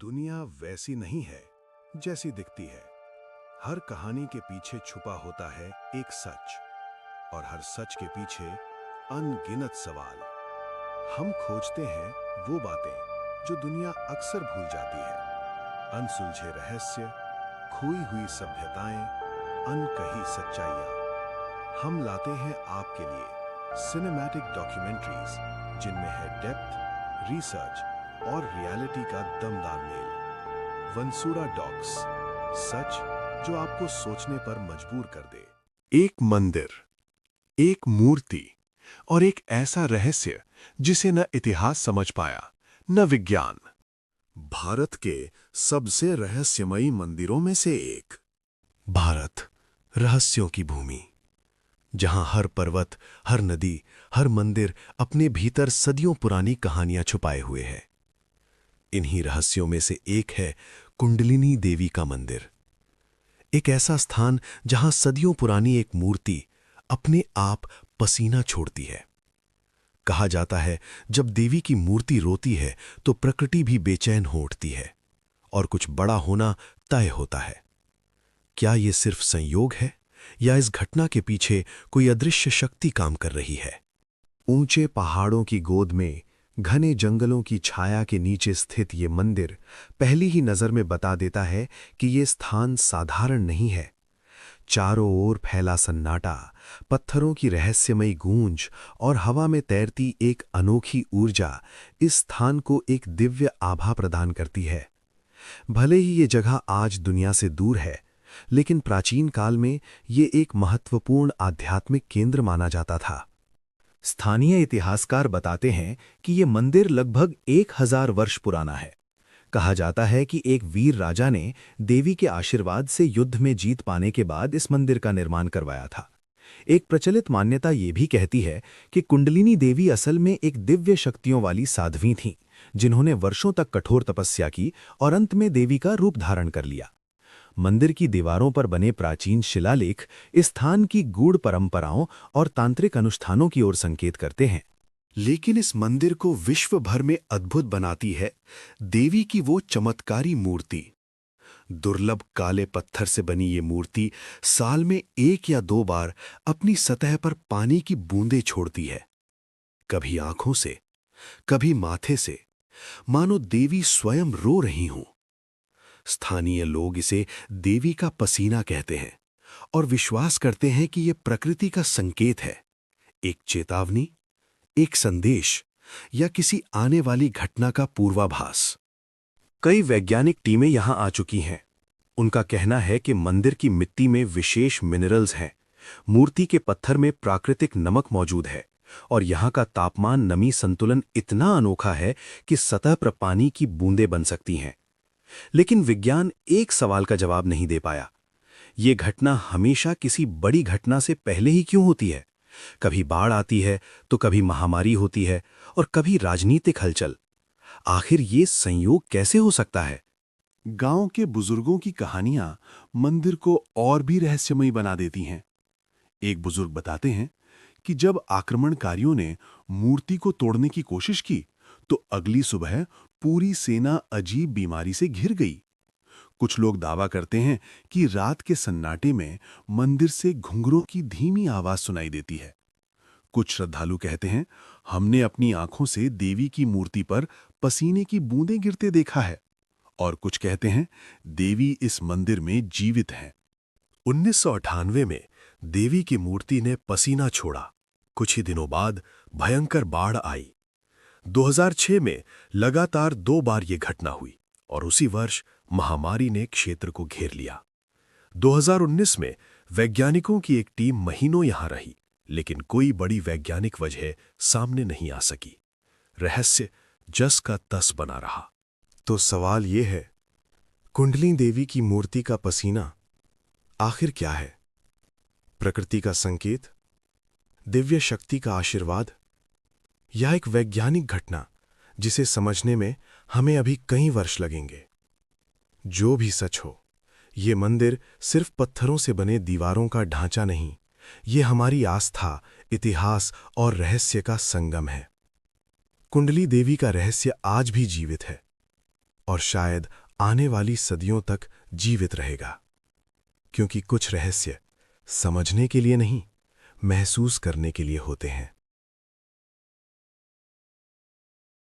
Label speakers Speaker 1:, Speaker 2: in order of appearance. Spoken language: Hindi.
Speaker 1: दुनिया वैसी नहीं है जैसी दिखती है। हर कहानी के पीछे छुपा होता है एक सच, और हर सच के पीछे अनगिनत सवाल। हम खोजते हैं वो बातें जो दुनिया अक्सर भूल जाती है। अनसुलझे रहस्य, खोई हुई सभ्यताएं, अनकही सच्चाइयां। हम लाते हैं आपके लिए सिनेमैटिक डॉक्यूमेंट्रीज जिनमें है डेप्थ, रिसर्च और रियलिटी का दमदार मेल। वंसूरा डॉक्स, सच जो आपको सोचने पर मजबूर कर दे। एक मंदिर, एक मूर्ति और एक ऐसा रहस्य जिसे न इतिहास समझ पाया न विज्ञान। भारत के सबसे रहस्यमयी मंदिरों में से एक। भारत रहस्यों की भूमि, जहां हर पर्वत, हर नदी, हर मंदिर अपने भीतर सदियों पुरानी कहानियां छुपाए हुए है। इन्हीं रहस्यों में से एक है कुंडलिनी देवी का मंदिर। एक ऐसा स्थान जहां सदियों पुरानी एक मूर्ति अपने आप पसीना छोड़ती है। कहा जाता है जब देवी की मूर्ति रोती है तो प्रकृति भी बेचैन हो उठती है और कुछ बड़ा होना तय होता है। क्या यह सिर्फ संयोग है या इस घटना के पीछे कोई अदृश्य शक्ति काम कर रही है? ऊंचे पहाड़ों की गोद में, घने जंगलों की छाया के नीचे स्थित ये मंदिर पहली ही नजर में बता देता है कि ये स्थान साधारण नहीं है। चारों ओर फैला सन्नाटा, पत्थरों की रहस्यमयी गूंज और हवा में तैरती एक अनोखी ऊर्जा इस स्थान को एक दिव्य आभा प्रदान करती है। भले ही ये जगह आज दुनिया से दूर है, लेकिन प्राचीन काल में ये एक महत्वपूर्ण आध्यात्मिक केंद्र माना जाता था। स्थानीय इतिहासकार बताते हैं कि ये मंदिर लगभग 1000 वर्ष पुराना है। कहा जाता है कि एक वीर राजा ने देवी के आशीर्वाद से युद्ध में जीत पाने के बाद इस मंदिर का निर्माण करवाया था। एक प्रचलित मान्यता ये भी कहती है कि कुंडलिनी देवी असल में एक दिव्य शक्तियों वाली साध्वी थीं, जिन्होंने वर्षों तक कठोर तपस्या की और अंत में देवी का रूप धारण कर लिया। मंदिर की दीवारों पर बने प्राचीन शिलालेख इस स्थान की गूढ़ परंपराओं और तांत्रिक अनुष्ठानों की ओर संकेत करते हैं। लेकिन इस मंदिर को विश्व भर में अद्भुत बनाती है देवी की वो चमत्कारी मूर्ति। दुर्लभ काले पत्थर से बनी ये मूर्ति साल में 1 या 2 बार अपनी सतह पर पानी की बूंदें छोड़ती है। कभी आंखों से, कभी माथे से, मानो देवी स्वयं रो रही हों। स्थानीय लोग इसे देवी का पसीना कहते हैं और विश्वास करते हैं कि यह प्रकृति का संकेत है, एक चेतावनी, एक संदेश या किसी आने वाली घटना का पूर्वाभास। कई वैज्ञानिक टीमें यहां आ चुकी हैं। उनका कहना है कि मंदिर की मिट्टी में विशेष मिनरल्स हैं, मूर्ति के पत्थर में प्राकृतिक नमक मौजूद है और यहां का तापमान नमी संतुलन इतना अनोखा है कि सतह पर पानी की बूंदें बन सकती हैं। लेकिन विज्ञान एक सवाल का जवाब नहीं दे पाया। ये घटना हमेशा किसी बड़ी घटना से पहले ही क्यों होती है? कभी बाढ़ आती है तो कभी महामारी होती है और कभी राजनीतिक हलचल। आखिर ये संयोग कैसे हो सकता है? गांव के बुजुर्गों की कहानियां मंदिर को और भी रहस्यमयी बना देती हैं। एक बुजुर्ग बताते हैं कि जब आक्रमणकारियों ने मूर्ति को तोड़ने की कोशिश की तो अगली सुबह पूरी सेना अजीब बीमारी से घिर गई। कुछ लोग दावा करते हैं कि रात के सन्नाटे में मंदिर से घुंघरों की धीमी आवाज सुनाई देती है। कुछ श्रद्धालु कहते हैं हमने अपनी आंखों से देवी की मूर्ति पर पसीने की बूंदें गिरते देखा है, और कुछ कहते हैं देवी इस मंदिर में जीवित है। 1998 में देवी की मूर्ति ने पसीना छोड़ा। कुछ ही दिनों बाद भयंकर बाढ़ आई। 2006 में लगातार 2 बार ये घटना हुई और उसी वर्ष महामारी ने क्षेत्र को घेर लिया। 2019 में वैज्ञानिकों की एक टीम महीनों यहां रही, लेकिन कोई बड़ी वैज्ञानिक वजह सामने नहीं आ सकी। रहस्य जस का तस बना रहा। तो सवाल ये है, कुंडली देवी की मूर्ति का पसीना आखिर क्या है? प्रकृति का संकेत, दिव्य शक्ति का आशीर्वाद, या एक वैज्ञानिक घटना जिसे समझने में हमें अभी कई वर्ष लगेंगे? जो भी सच हो, ये मंदिर सिर्फ पत्थरों से बने दीवारों का ढांचा नहीं, ये हमारी आस्था, इतिहास और रहस्य का संगम है। कुंडली देवी का रहस्य आज भी जीवित है, और शायद आने वाली सदियों तक जीवित रहेगा। क्योंकि कुछ रहस्य समझने के लिए नहीं, महसूस करने के लिए होते हैं।